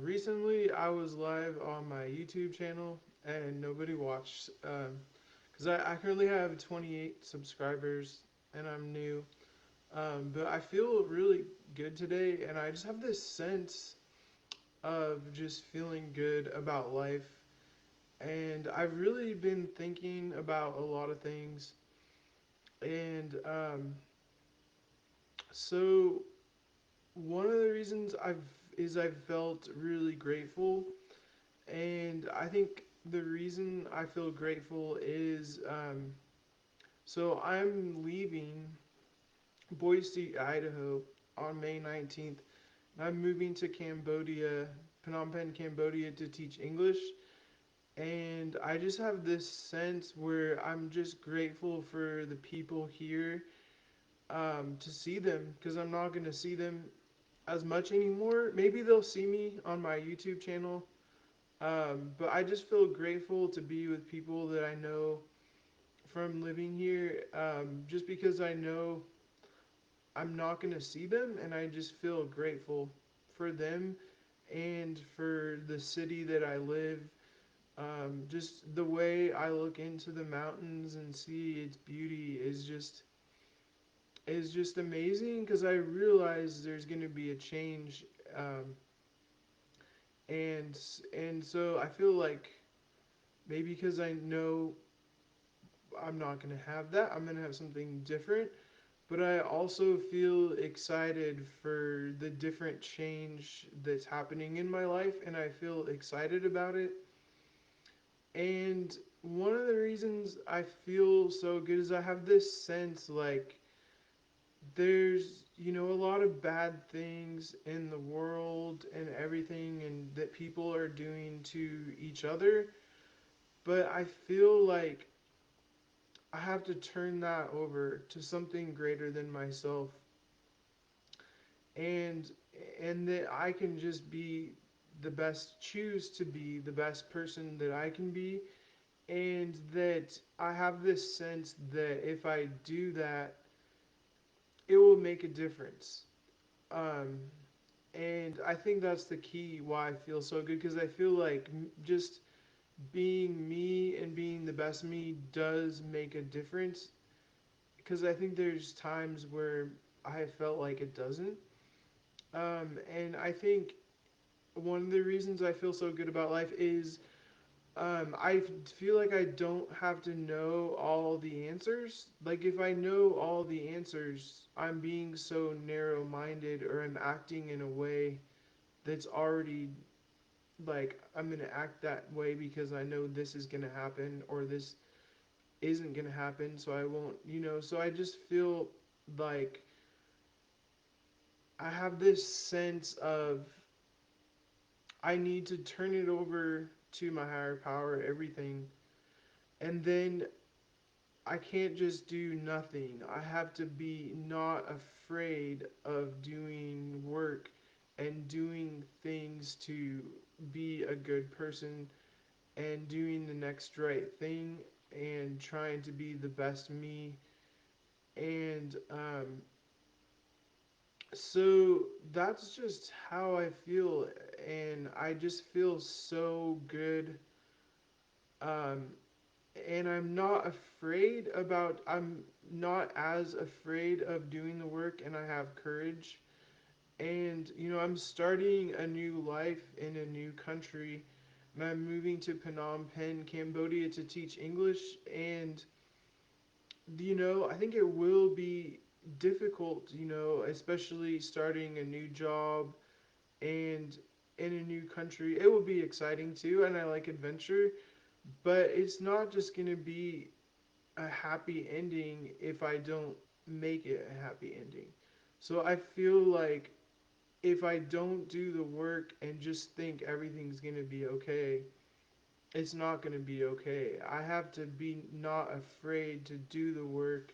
Recently, I was live on my YouTube channel and nobody watched. Because I currently have 28 subscribers and I'm new. But I feel really good today, and I just have this sense of just feeling good about life. And I've really been thinking about a lot of things. And so, one of the reasons I've felt really grateful. And I think the reason I feel grateful is so I'm leaving Boise, Idaho on May 19th. And I'm moving to Cambodia, Phnom Penh, Cambodia to teach English. And I just have this sense where I'm just grateful for the people here to see them because I'm not going to see them as much anymore. Maybe they'll see me on my YouTube channel. But I just feel grateful to be with people that I know from living here, just because I know I'm not going to see them, and I just feel grateful for them and for the city that I live. Just the way I look into the mountains and see its beauty is just amazing because I realize there's going to be a change, um, and and so I feel like maybe because I know I'm not going to have that. I'm going to have something different. But I also feel excited for the different change that's happening in my life, and I feel excited about it. And one of the reasons I feel so good is I have this sense like there's, a lot of bad things in the world and everything, and that people are doing to each other. But I feel like I have to turn that over to something greater than myself, and and that I can just be the best, choose to be the best person that I can be, and that I have this sense that if I do that, it will make a difference. Um, and I think that's the key why I feel so good because I feel like just being me and being the best me does make a difference because I think there's times where I have felt like it doesn't. And I think one of the reasons I feel so good about life is I feel like I don't have to know all the answers. Like, if I know all the answers, I'm being so narrow minded or I'm acting in a way that's already like I'm going to act that way because I know this is going to happen or this isn't going to happen. So I won't, so I just feel like I have this sense of I need to turn it over to my higher power, everything. And then I can't just do nothing. I have to be not afraid of doing work and doing things to be a good person and doing the next right thing and trying to be the best me. And so that's just how I feel. And I just feel so good. Um, and I'm not as afraid of doing the work, and I have courage. And I'm starting a new life in a new country, and I'm moving to Phnom Penh, Cambodia to teach English. And I think it will be difficult, especially starting a new job and in a new country. It will be exciting too, and I like adventure, but it's not just going to be a happy ending if I don't make it a happy ending. So I feel like if I don't do the work and just think everything's going to be okay, it's not going to be okay. I have to be not afraid to do the work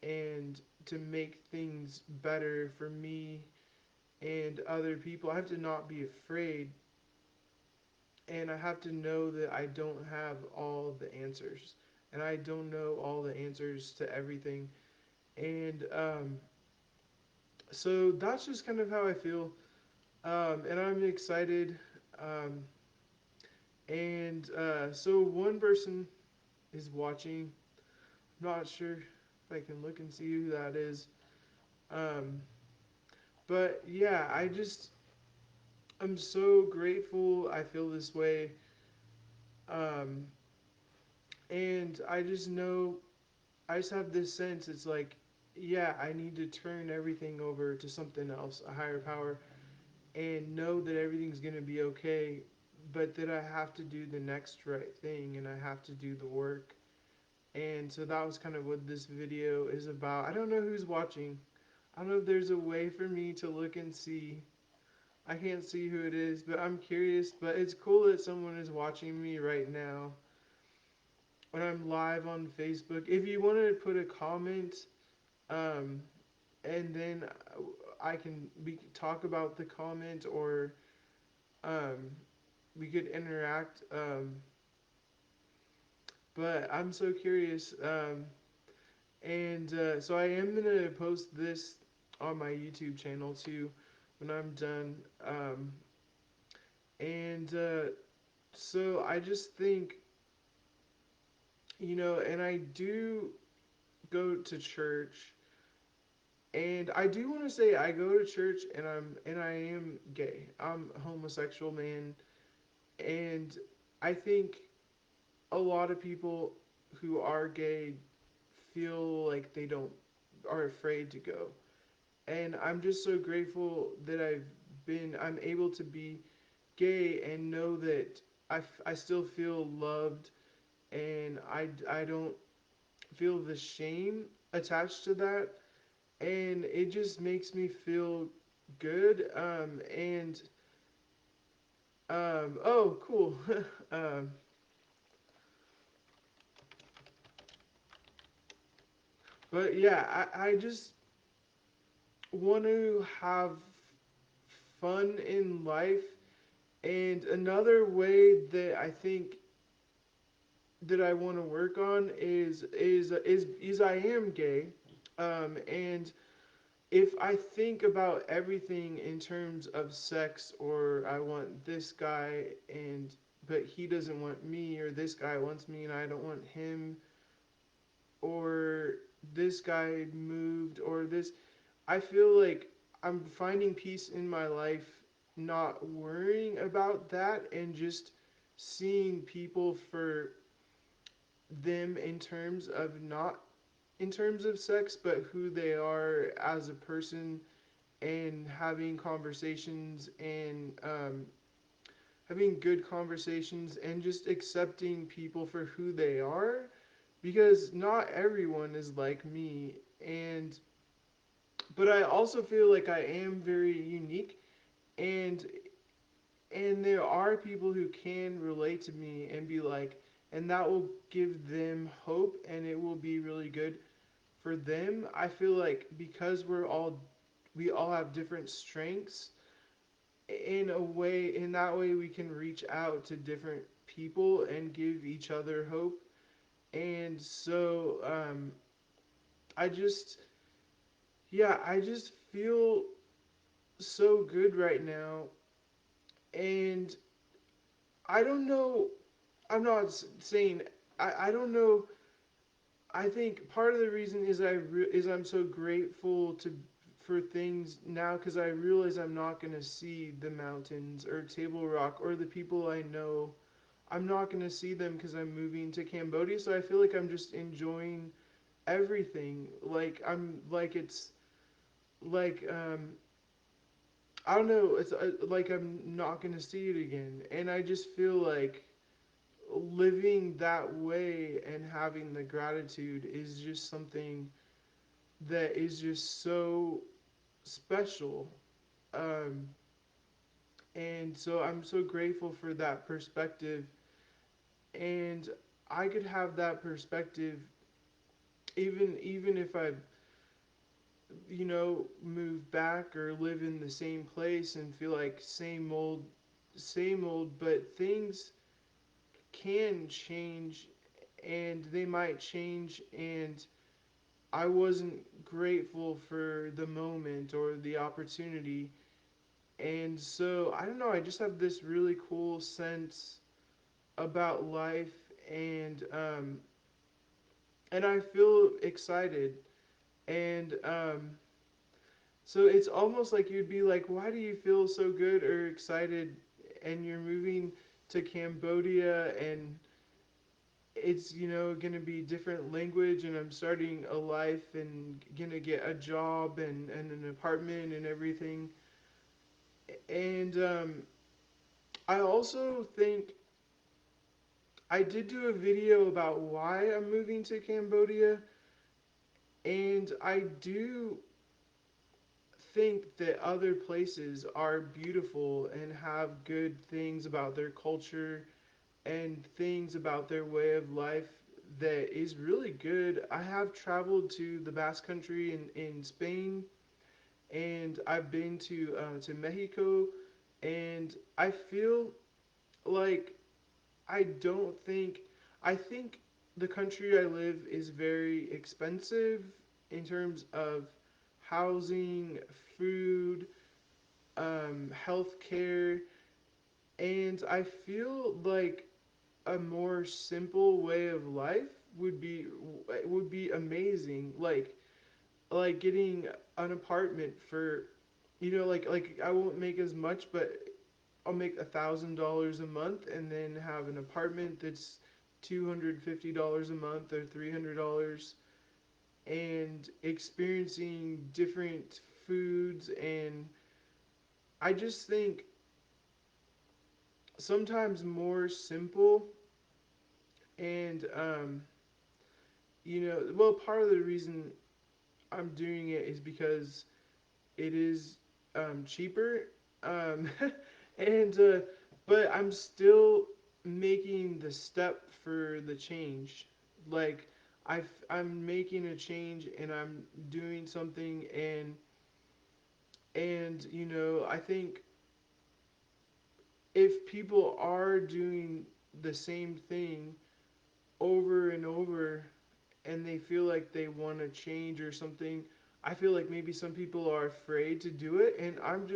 and to make things better for me and other people. I have to not be afraid, and I have to know that I don't have all the answers and I don't know all the answers to everything. And so that's just kind of how I feel. And I'm excited. Um, and so one person is watching. I'm not sure if I can look and see who that is. Um, but yeah, I'm so grateful. I feel this way. Um, and I just know, I just have this sense. It's like, yeah, I need to turn everything over to something else, a higher power, and know that everything's going to be okay, but that I have to do the next right thing and I have to do the work. And so that was kind of what this video is about. I don't know who's watching. I don't know if there's a way for me to look and see. I can't see who it is, but I'm curious. But it's cool that someone is watching me right now when I'm live on Facebook. If you want to put a comment, um, and then I can we can talk about the comment, or um, we could interact. But I'm so curious. And so I am gonna post this on my YouTube channel too when I'm done. And so I just think, and I do go to church, and I do want to say I go to church, and I am gay. I'm a homosexual man, and I think a lot of people who are gay feel like they don't are afraid to go. And I'm just so grateful that I'm able to be gay and know that I still feel loved, and I don't feel the shame attached to that, and it just makes me feel good. Oh, cool. um, but yeah, I just want to have fun in life. And another way that I think that I want to work on is I am gay, and if I think about everything in terms of sex, or I want this guy and but he doesn't want me, or this guy wants me and I don't want him, or this guy moved, or this, I feel like I'm finding peace in my life, not worrying about that, and just seeing people for them in terms of not in terms of sex, but who they are as a person, and having conversations, and having good conversations, and just accepting people for who they are, because not everyone is like me. And but I also feel like I am very unique, and there are people who can relate to me and be like, and that will give them hope, and it will be really good for them. I feel like because we all have different strengths, in that way we can reach out to different people and give each other hope. And so I just yeah, I just feel so good right now. And I don't know, I'm not saying, I don't know. I think part of the reason is I'm so grateful to for things now, because I realize I'm not gonna see the mountains or Table Rock or the people I know. I'm not gonna see them because I'm moving to Cambodia. So I feel like I'm just enjoying everything. Like it's like I don't know. It's like I'm not gonna see it again, and I just feel like living that way and having the gratitude is just something that is just so special. Um, and so I'm so grateful for that perspective. And I could have that perspective even if I, move back or live in the same place and feel like same old, but things can change, and they might change, and I wasn't grateful for the moment or the opportunity. And so I don't know, I just have this really cool sense about life, and I feel excited. And so it's almost like you'd be like, why do you feel so good or excited? And you're moving to Cambodia, and it's, gonna be different language, and I'm starting a life and gonna get a job and an apartment and everything. And I also think I did do a video about why I'm moving to Cambodia, and I do think that other places are beautiful and have good things about their culture and things about their way of life that is really good. I have traveled to the Basque Country in Spain, and I've been to Mexico, and I feel like I don't think I think the country I live is very expensive in terms of housing, food, healthcare, and I feel like a more simple way of life would be amazing. Like getting an apartment for, like I won't make as much, but I'll make $1,000 a month, and then have an apartment that's $250 a month or $300, and experiencing different foods. And I just think sometimes more simple. And well, part of the reason I'm doing it is because it is cheaper. um, and but I'm still making the step for the change. Like I'm making a change, and I'm doing something. And I think if people are doing the same thing over and over, and they feel like they want to change or something, I feel like maybe some people are afraid to do it, and I'm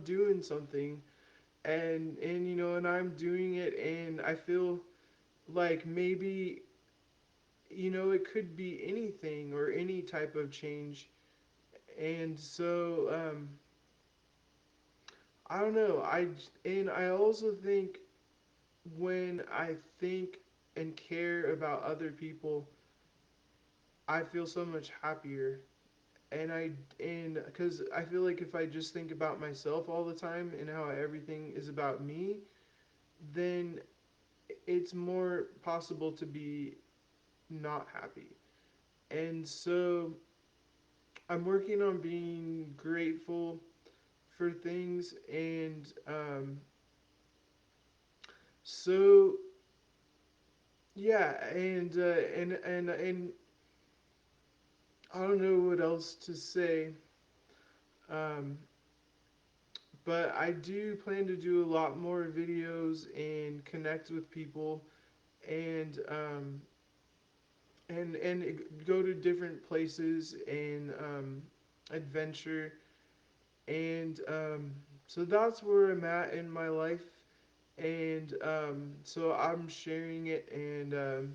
doing something, and I'm doing it, and I feel like maybe it could be anything or any type of change. And so I don't know. I also think when I think and care about other people, I feel so much happier. And because I feel like if I just think about myself all the time and how everything is about me, then it's more possible to be not happy. And so I'm working on being grateful for things. And so yeah. And I don't know what else to say. Um, but I do plan to do a lot more videos and connect with people, and go to different places and adventure. And so that's where I'm at in my life. And so I'm sharing it. And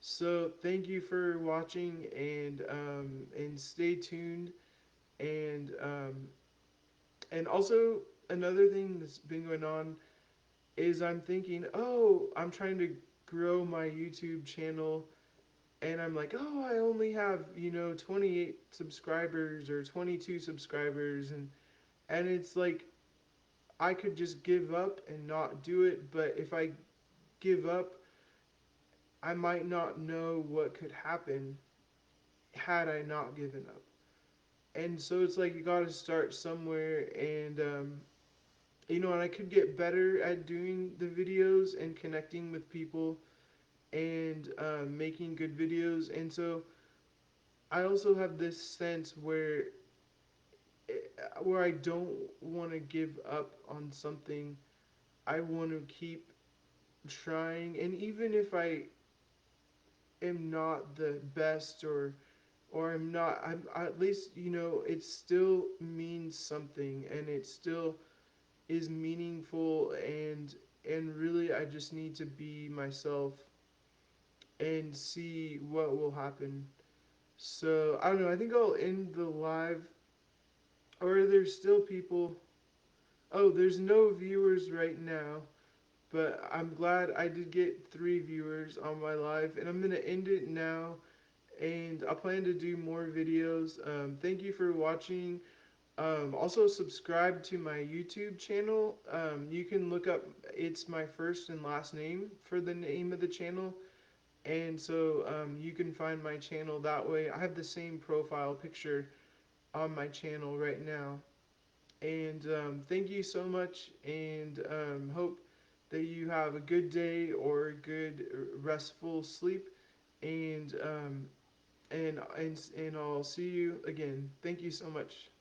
so thank you for watching, and stay tuned. And also, another thing that's been going on is I'm thinking, oh, I'm trying to grow my YouTube channel, and I'm like, oh, I only have 28 subscribers or 22 subscribers, and it's like I could just give up and not do it. But if I give up, I might not know what could happen had I not given up. And so it's like you got to start somewhere. And and I could get better at doing the videos and connecting with people, and making good videos. And so I also have this sense where I don't want to give up on something. I want to keep trying, and even if I am not the best, or at least it still means something, and it still is meaningful, and really I just need to be myself and see what will happen. So I don't know. I think I'll end the live. Or there's still people. Oh, there's no viewers right now, but I'm glad I did get 3 viewers on my live, and I'm gonna end it now. And I plan to do more videos. Thank you for watching. Also, subscribe to my YouTube channel. You can look up, it's my first and last name for the name of the channel. And so you can find my channel that way. I have the same profile picture on my channel right now. And thank you so much, and hope that you have a good day or a good restful sleep. And and I'll see you again. Thank you so much.